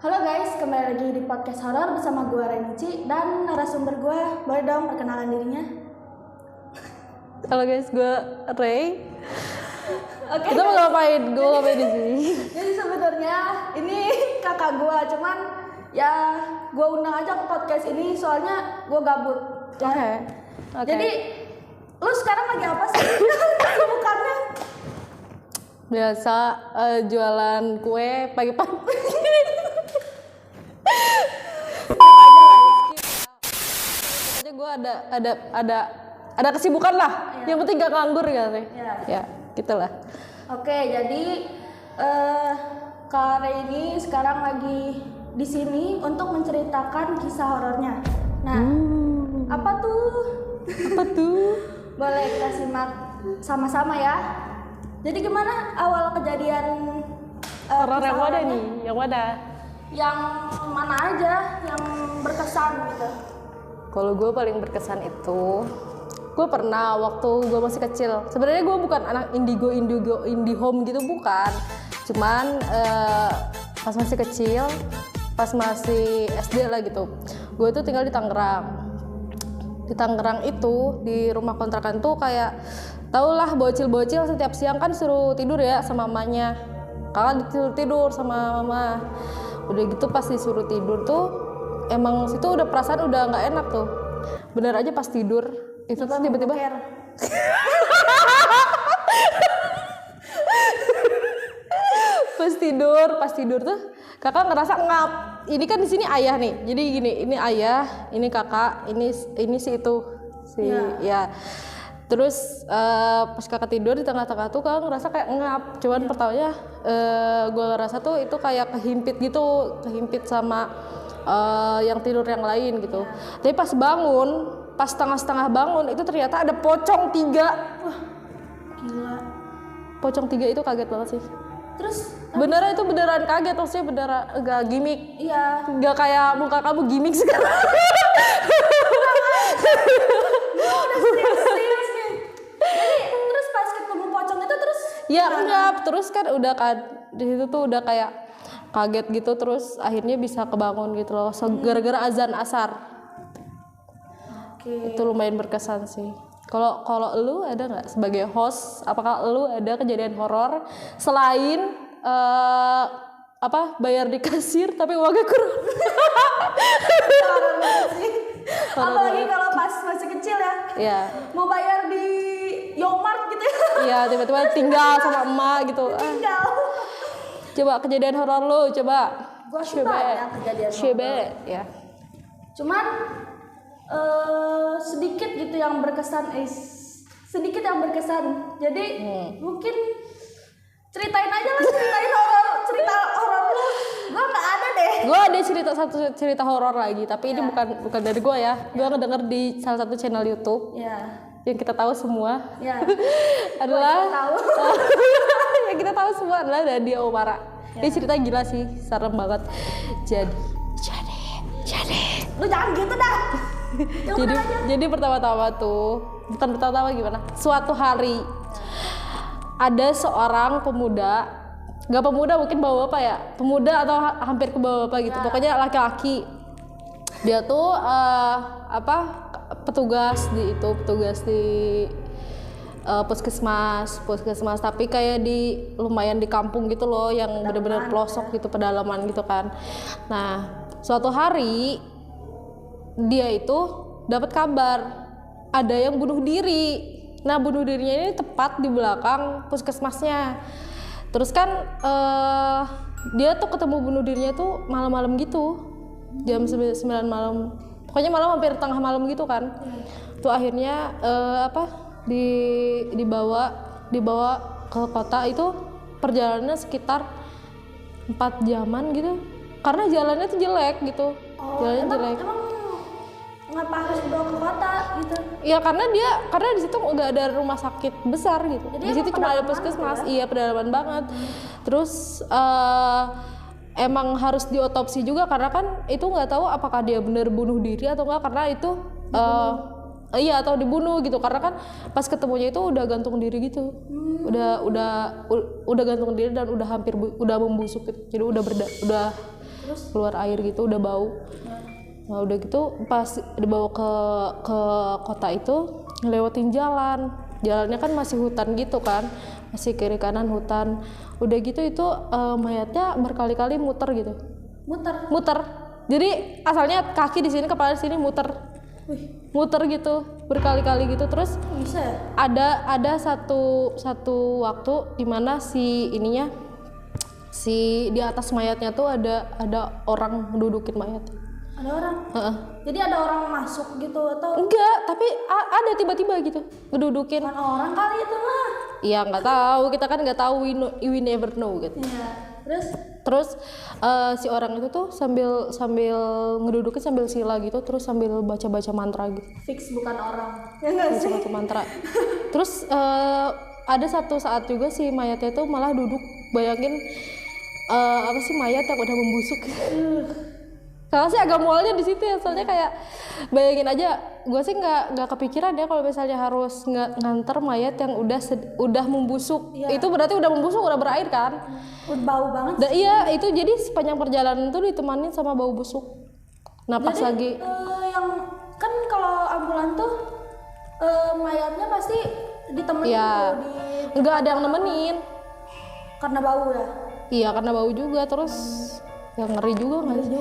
Halo guys, kembali lagi di podcast horor bersama gue Renici dan narasumber gue. Boleh dong perkenalan dirinya? Halo guys, gue Ray. Oke. Kita mau ngapain? Gue ngapain di sini? Jadi sebenarnya ini kakak gue, cuman ya gue undang aja ke podcast ini soalnya gue gabut. Oke. Jadi lu sekarang lagi apa sih? Kesibukannya? Biasa jualan kue pagi-pagi. Pokoknya gue ada kesibukan lah. Iya. Yang penting gak nganggur kan sih? Iya. Ya, gitulah. Oke, jadi Kak Ray ini sekarang lagi di sini untuk menceritakan kisah horornya. Nah, apa tuh? Apa tuh? Boleh kita simak sama-sama ya. Jadi gimana awal kejadian Horor kisah yang mana horornya? nih? Yang mana? Yang mana aja yang berkesan gitu. Kalau gue paling berkesan itu, gue pernah waktu gue masih kecil. Sebenarnya gue bukan anak indie home gitu, bukan. Cuman pas masih kecil, pas masih SD lah gitu, gue tuh tinggal di Tangerang. Di Tangerang itu di rumah kontrakan tuh kayak, tau lah bocil-bocil setiap siang kan suruh tidur ya sama mamanya. Kakak disuruh tidur sama mama. Udah gitu pas disuruh tidur tuh emang situ udah perasaan udah nggak enak tuh. Bener aja pas tidur itu tuh tiba-tiba pas tidur tuh kakak ngerasa ngap. Ini kan di sini ayah nih. Jadi gini, ini ayah, ini kakak, ini si itu si ya. Terus pas kakak tidur di tengah-tengah tuh kakak ngerasa kayak ngap. Cuman pertamanya gue ngerasa tuh itu kayak kehimpit sama yang tidur yang lain gitu. Tapi pas bangun, pas setengah bangun itu ternyata ada pocong 3. Wah, gila. Pocong 3 itu kaget banget sih. Terus Beneran itu beneran kaget, maksudnya beneran enggak gimmick. iya. Enggak kayak muka kamu gimmick sekarang. Serius nih. Jadi terus pas ketemu pocong itu terus Ya enggak, terus kan udah kan di situ tuh udah kayak kaget gitu, terus akhirnya bisa kebangun gitu loh. So, gara-gara azan asar. Oke. Itu lumayan berkesan sih. Kalau lu ada nggak sebagai host, apakah lu ada kejadian horor selain bayar di kasir tapi uangnya kurang? Horor banget sih. Apalagi kalau pas masih kecil ya. Iya. Mau bayar di Yomart gitu ya. Iya, tiba-tiba tinggal sama emak gitu. Tinggal. Coba kejadian horor lu, coba. Gua sih banyak kejadian Coba, ya. Cuman sedikit gitu yang berkesan, sedikit yang berkesan. Jadi mungkin ceritain cerita horor lu. Gua nggak ada deh. Gue ada cerita horor lagi, tapi ini bukan dari gue ya. Gue ngedenger di salah satu channel YouTube Ya. yang kita tahu semua Ya. adalah Tahu. yang kita tahu semua adalah Nadia Oomara. Ini cerita gila sih, serem banget. Jadi Lu jangan gitu dah. jadi pertama-tama tuh, bukan pertama-tama gimana? Suatu hari ada seorang pemuda, nggak pemuda mungkin bapak ya, pemuda atau hampir ke bapak gitu. Pokoknya laki-laki. Dia tuh petugas di puskesmas, tapi kayak lumayan di kampung gitu loh, yang bener-bener pelosok gitu, pedalaman gitu kan. Nah, suatu hari dia itu dapat kabar ada yang bunuh diri. Nah, bunuh dirinya ini tepat di belakang puskesmasnya. Terus kan dia tuh ketemu bunuh dirinya tuh malam-malam gitu, jam 9 malam. Pokoknya malam hampir tengah malam gitu kan. Tuh akhirnya dibawa ke kota. Itu perjalanannya sekitar 4 jaman gitu. Karena jalannya tuh jelek gitu. Jalannya jelek. Emang ngapa harus dibawa ke kota gitu? Ya karena di situ nggak ada rumah sakit besar gitu. Jadi Di situ cuma ada puskesmas. Iya, pedalaman banget. Terus emang harus diotopsi juga karena kan itu nggak tahu apakah dia benar bunuh diri atau enggak, karena itu iya atau dibunuh gitu, karena kan pas ketemunya itu udah gantung diri gitu. Udah gantung diri dan udah hampir udah membusuk gitu. Jadi udah keluar air gitu, udah bau. Nah udah gitu pas dibawa ke kota itu ngelewatin jalannya kan masih hutan gitu kan, masih kiri kanan hutan. Udah gitu itu mayatnya berkali-kali muter gitu. Muter. Jadi asalnya kaki di sini, kepala di sini muter gitu berkali-kali gitu. Terus Bisa ya? ada satu waktu dimana si di atas mayatnya tuh ada orang mendudukin mayatnya. Ada orang? Jadi ada orang masuk gitu atau? Enggak, tapi ada tiba-tiba gitu ngedudukin. Bukan orang kali itu mah. Iya nggak tahu, kita kan nggak tahu, we never know gitu. Iya. Terus si orang itu tuh sambil ngedudukin sambil sila gitu, terus sambil baca mantra gitu. Fix bukan orang. Ya nggak sih? Baca mantra. Terus ada satu saat juga si mayatnya tuh malah duduk, bayangin apa sih mayat yang udah membusuk. Kalau sih agak mualnya di situ ya, soalnya kayak bayangin aja, gue sih nggak kepikiran ya kalau misalnya harus nganter mayat yang udah membusuk. Iya. Itu berarti udah membusuk, udah berair kan? Bau banget. Iya, itu jadi sepanjang perjalanan itu ditemani sama bau busuk. Nah pas lagi yang kan kalau ambulan tuh mayatnya pasti ditemenin ya, tuh nggak ada yang nemenin. karena bau ya. Iya karena bau juga, terus ya ngeri juga nggak sih?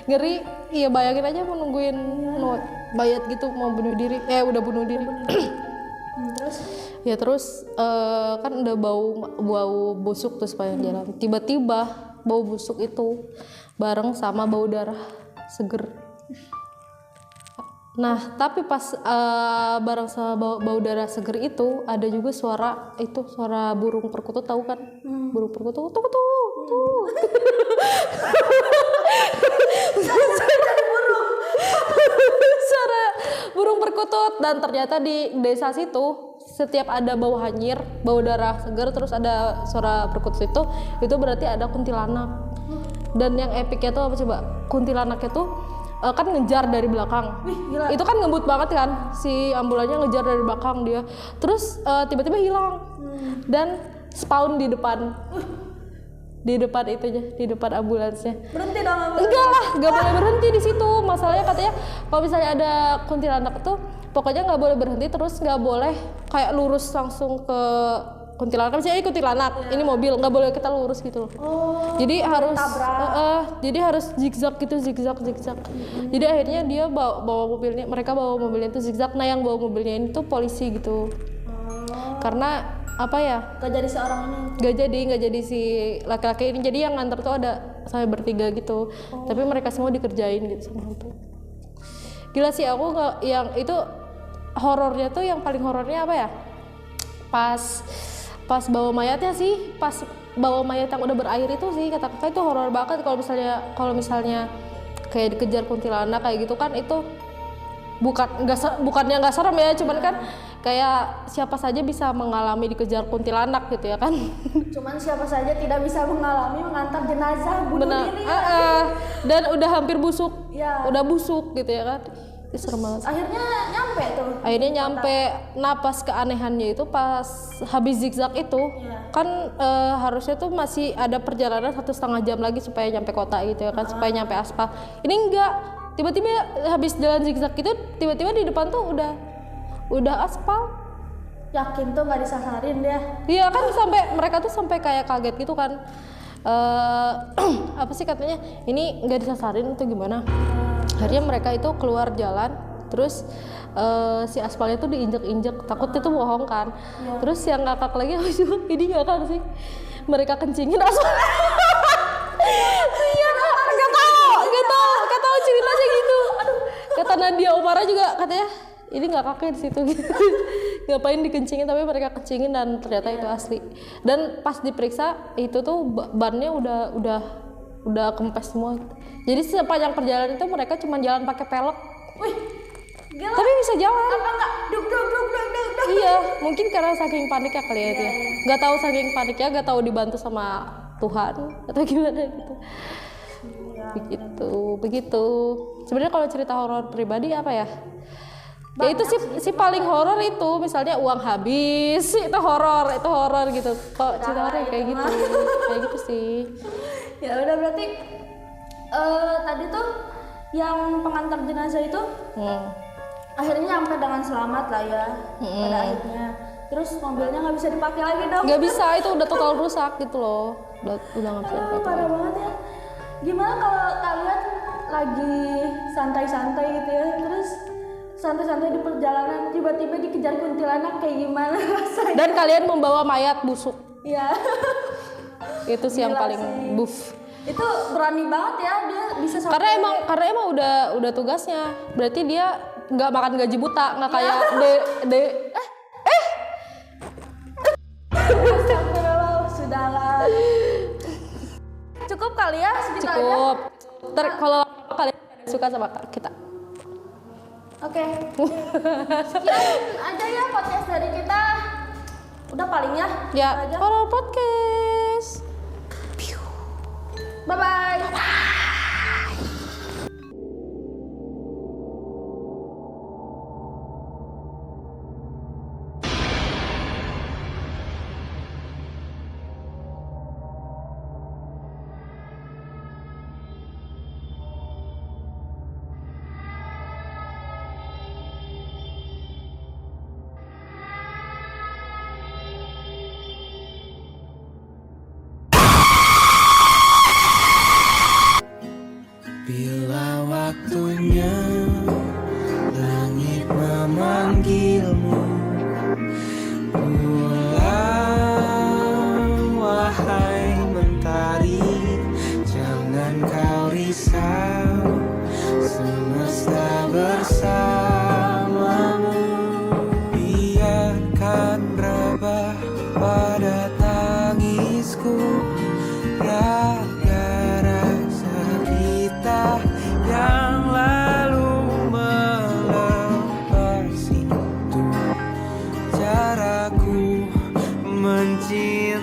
Ngeri, iya bayangin aja mau nungguin mayat gitu mau bunuh diri, udah bunuh diri. Terus kan udah bau busuk tuh sepanjang jalan. Tiba-tiba bau busuk itu bareng sama bau darah seger. Nah tapi pas bareng sama bau darah seger itu ada juga suara burung perkutut, tahu kan? Burung perkutut tuh. Suara burung perkutut, dan ternyata di desa situ setiap ada bau hanyir, bau darah seger, terus ada suara perkutut itu berarti ada kuntilanak. Dan yang epicnya tuh apa coba? Kuntilanaknya tuh kan ngejar dari belakang. Wih, gila. Itu kan ngebut banget kan, si ambulannya ngejar dari belakang dia. Terus tiba-tiba hilang dan spawn di depan itunya, di depan ambulansnya. Berhenti dong ambulans. Enggak lah, nggak boleh berhenti di situ. Masalahnya katanya kalau misalnya ada kuntilanak itu pokoknya nggak boleh berhenti, terus nggak boleh kayak lurus langsung ke kuntilanak. Misalnya ini kuntilanak, ini mobil, nggak boleh kita lurus gitu loh. Jadi harus zigzag gitu, zigzag. Jadi akhirnya dia mereka bawa mobilnya itu zigzag. Nah yang bawa mobilnya ini tuh polisi gitu. Karena apa ya? Gak jadi seorang ini. Nggak jadi si laki-laki ini. Jadi yang nganter tuh ada sampai bertiga gitu. Tapi mereka semua dikerjain gitu sama hantu. Gila sih, aku nggak, yang itu horornya tuh, yang paling horornya apa ya? Pas bawa mayatnya sih, pas bawa mayat yang udah berair itu sih, kata kakak itu horor banget. Kalau misalnya kayak dikejar kuntilanak kayak gitu kan, itu bukannya nggak serem ya, cuman kan kayak siapa saja bisa mengalami dikejar kuntilanak gitu ya kan. Cuman siapa saja tidak bisa mengalami mengantar jenazah bunuh diri. Dan udah hampir busuk, Ya. udah busuk gitu ya kan. Itu serem banget. Akhirnya nyampe. Nah pas keanehannya itu pas habis zigzag itu kan harusnya tuh masih ada perjalanan 1,5 jam lagi supaya nyampe kota gitu ya kan, supaya nyampe aspal. Ini enggak, tiba-tiba habis jalan zigzag itu tiba-tiba di depan tuh udah aspal. Yakin tuh nggak disasarin dia. Iya kan, mereka tuh sampai kayak kaget gitu kan. Apa sih katanya, ini nggak disasarin atau gimana? Akhirnya mereka itu keluar jalan, terus si aspalnya tuh diinjek-injek, takut itu bohong kan. Terus yang ngakak lagi, ini ngakak sih, mereka kencingin aspal. Iya, nggak tahu ceritanya gitu. Kata Nadia Umara juga katanya, ini nggak kakek di situ gitu. Ngapain dikencingin, tapi mereka kencingin dan ternyata itu asli. Dan pas diperiksa itu tuh bannya udah kempes semua gitu. Jadi sepanjang perjalanan itu mereka cuma jalan pakai pelek. Wih, gila. Tapi bisa jalan. Apa enggak? Duk. Iya, mungkin karena saking paniknya kali ya dia. Nggak tahu saking paniknya, nggak tahu dibantu sama Tuhan atau gimana gitu. Begitu. Sebenarnya kalau cerita horor pribadi apa ya? Ya itu si paling horor itu, misalnya uang habis, itu horor gitu. Kok cerita horor kayak gitu sih. Ya udah, berarti Tadi tuh yang pengantar jenazah itu akhirnya nyampe dengan selamat lah ya pada akhirnya. Terus mobilnya nggak bisa dipakai lagi dong. Nggak bisa, itu udah total rusak gitu loh. Udah nggak bisa dipakai. Parah banget ya. Gimana kalau kalian lagi santai-santai gitu ya, terus santai-santai di perjalanan tiba-tiba dikejar kuntilanak, kayak gimana rasanya? Dan kalian membawa mayat busuk. Iya. Itu sih yang Gila paling sih. buff. Itu berani banget ya dia bisa sampai. Karena emang udah tugasnya. Berarti dia nggak makan gaji buta, nggak kayak Astagfirullah, sudahlah. Cukup kali ya segitu aja. cukup. Kalau kalian suka sama kita. Oke. Sekian aja ya podcast dari kita. Udah paling ya. Ya, Itu aja. Horror Podcast. Bye bye. Bila waktunya langit memanggilmu, pulang wahai mentari, jangan kau risau, semesta bersamamu. Biarkan rebah pada tangisku, raga rasa kita yang lalu melepas itu. Caraku mencintai